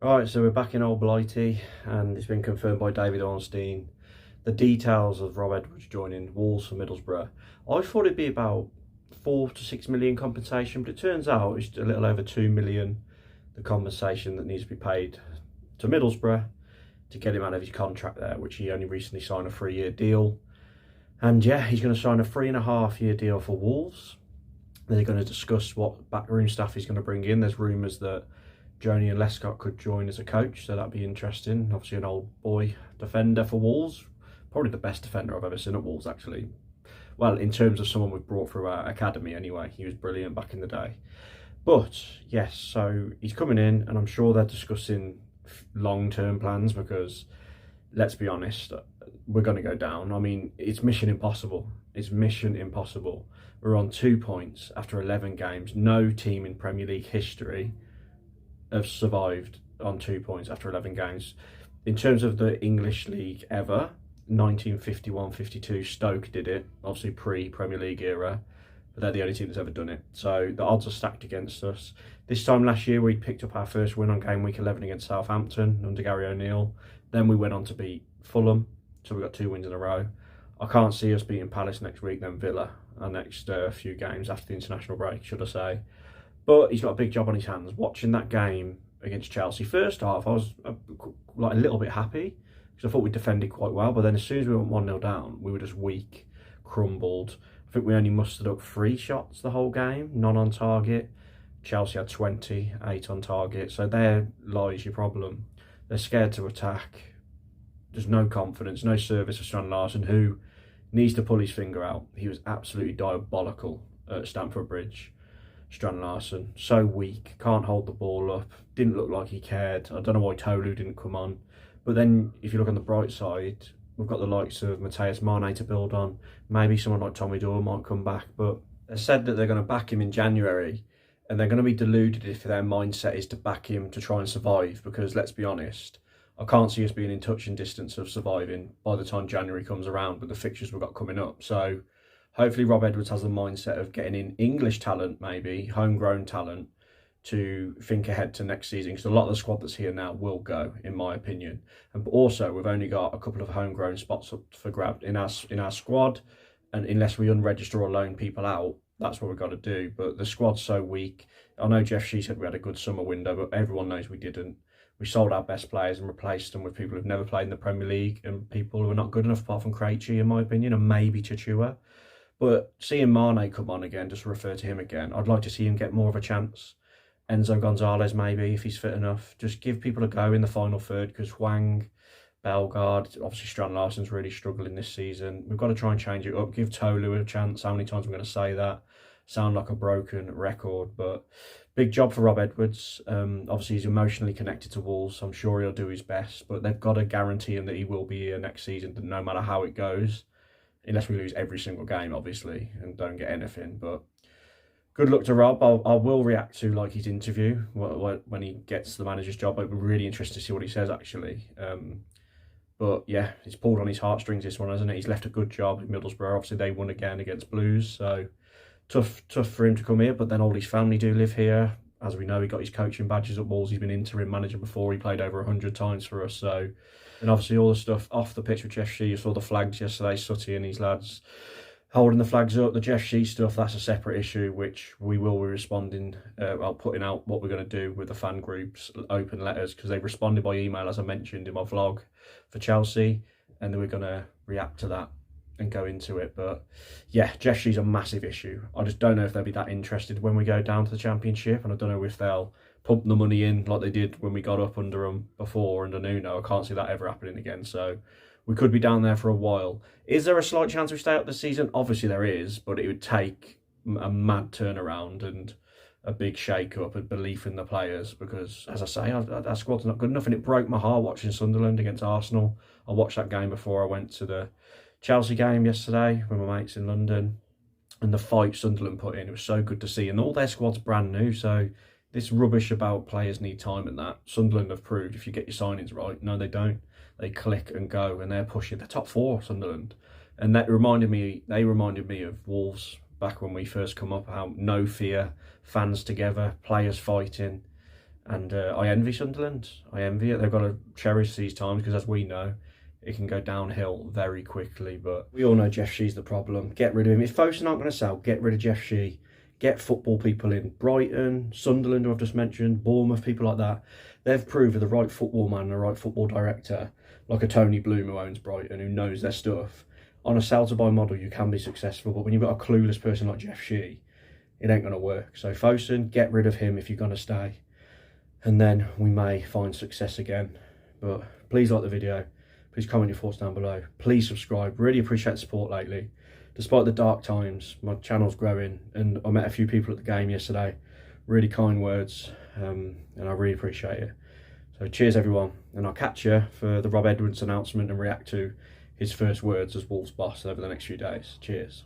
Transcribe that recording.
Right, so we're back in Old Blighty, and it's been confirmed by David Ornstein. The details of Rob Edwards joining Wolves for Middlesbrough. I thought it'd be about 4 to 6 million compensation, but it turns out it's a little over 2 million. The compensation that needs to be paid to Middlesbrough to get him out of his contract there, which he only recently signed a 3-year deal. And yeah, he's going to sign a 3.5-year deal for Wolves. They're going to discuss what backroom staff he's going to bring in. There's rumours that Joni and Lescott could join as a coach, so that'd be interesting. Obviously, an old boy defender for Wolves, probably the best defender I've ever seen at Wolves, actually. Well, in terms of someone we've brought through our academy, anyway, he was brilliant back in the day. But yes, so he's coming in, and I'm sure they're discussing long-term plans because, let's be honest, we're going to go down. I mean, it's mission impossible. It's mission impossible. We're on 2 points after 11 games. No team in Premier League history have survived on 2 points after 11 games. In terms of the English League ever, 1951-52, Stoke did it, obviously pre-Premier League era, but they're the only team that's ever done it. So the odds are stacked against us. This time last year, we picked up our first win on game week 11 against Southampton under Gary O'Neill. Then we went on to beat Fulham, so we got 2 wins in a row. I can't see us beating Palace next week, then Villa, our next few games after the international break, should I say. But he's got a big job on his hands. Watching that game against Chelsea, first half, I was like a little bit happy because I thought we defended quite well. But then as soon as we went 1-0 down, we were just weak, crumbled. I think we only mustered up 3 shots the whole game, none on target. Chelsea had 20, 8 on target. So there lies your problem. They're scared to attack. There's no confidence, no service for Strand Larsen, who needs to pull his finger out. He was absolutely diabolical at Stamford Bridge. Strand Larsen, so weak, can't hold the ball up, didn't look like he cared. I don't know why Tolu didn't come on. But then, if you look on the bright side, we've got the likes of Matthias Mane to build on. Maybe someone like Tommy Doyle might come back. But they said that they're going to back him in January, and they're going to be deluded if their mindset is to back him to try and survive. Because let's be honest, I can't see us being in touch and distance of surviving by the time January comes around with the fixtures we've got coming up. So hopefully Rob Edwards has the mindset of getting in English talent, maybe, homegrown talent, to think ahead to next season. Because a lot of the squad that's here now will go, in my opinion. And also, we've only got a couple of homegrown spots up for grab in our squad. And unless we unregister or loan people out, that's what we've got to do. But the squad's so weak. I know Jeff Shee said we had a good summer window, but everyone knows we didn't. We sold our best players and replaced them with people who've never played in the Premier League and people who are not good enough, apart from Krejci, in my opinion, and maybe Chichua. But seeing Mane come on again, just to refer to him again, I'd like to see him get more of a chance. Enzo Gonzalez, maybe, if he's fit enough. Just give people a go in the final third, because Hwang, Bellegarde, obviously Strand Larsen's really struggling this season. We've got to try and change it up. Give Tolu a chance. How many times I'm going to say that? Sound like a broken record, but big job for Rob Edwards. Obviously, he's emotionally connected to Wolves, so I'm sure he'll do his best. But they've got to guarantee him that he will be here next season, no matter how it goes. Unless we lose every single game, obviously, and don't get anything. But good luck to Rob. I will react to like his interview when he gets the manager's job. I'd be really interested to see what he says, actually. But yeah, he's pulled on his heartstrings, this one, hasn't it? He's left a good job in Middlesbrough. Obviously, they won again against Blues, so tough for him to come here. But then all his family do live here. As we know, he got his coaching badges at Wolves. He's been interim manager before. He played over 100 times for us, so... And obviously all the stuff off the pitch with Jeff Shee. You saw the flags yesterday, Sutty and his lads holding the flags up. The Jeff Shee stuff, that's a separate issue, which we will be responding, putting out what we're going to do with the fan groups, open letters, because they've responded by email, as I mentioned in my vlog, for Chelsea, and then we're going to react to that and go into it. But yeah, Jeff Shee's a massive issue. I just don't know if they'll be that interested when we go down to the Championship, and I don't know if they'll pump the money in like they did when we got up under them before, under Nuno. I can't see that ever happening again, so we could be down there for a while. Is there a slight chance we stay up this season? Obviously there is, but it would take a mad turnaround and a big shake-up and belief in the players, because, as I say, our squad's not good enough, and it broke my heart watching Sunderland against Arsenal. I watched that game before I went to the Chelsea game yesterday with my mates in London, and the fight Sunderland put in, it was so good to see, and all their squad's brand new, so this rubbish about players need time and that, Sunderland have proved if you get your signings right. No, they don't. They click and go, and they're pushing the top 4, Sunderland. And they reminded me of Wolves back when we first come up, how no fear, fans together, players fighting. And I envy Sunderland. I envy it. They've got to cherish these times because, as we know, it can go downhill very quickly. But we all know Jeff Shee's the problem. Get rid of him. If Fosun aren't going to sell, get rid of Jeff Shee. Get football people in. Brighton, Sunderland, who I've just mentioned, Bournemouth, people like that. They've proved with the right football man and the right football director, like a Tony Bloom who owns Brighton, who knows their stuff. On a sell-to-buy model, you can be successful. But when you've got a clueless person like Jeff Shee, it ain't going to work. So Fosun, get rid of him if you're going to stay. And then we may find success again. But please like the video. Please comment your thoughts down below. Please subscribe. Really appreciate the support lately. Despite the dark times, my channel's growing. And I met a few people at the game yesterday. Really kind words. And I really appreciate it. So cheers, everyone. And I'll catch you for the Rob Edwards announcement and react to his first words as Wolves boss over the next few days. Cheers.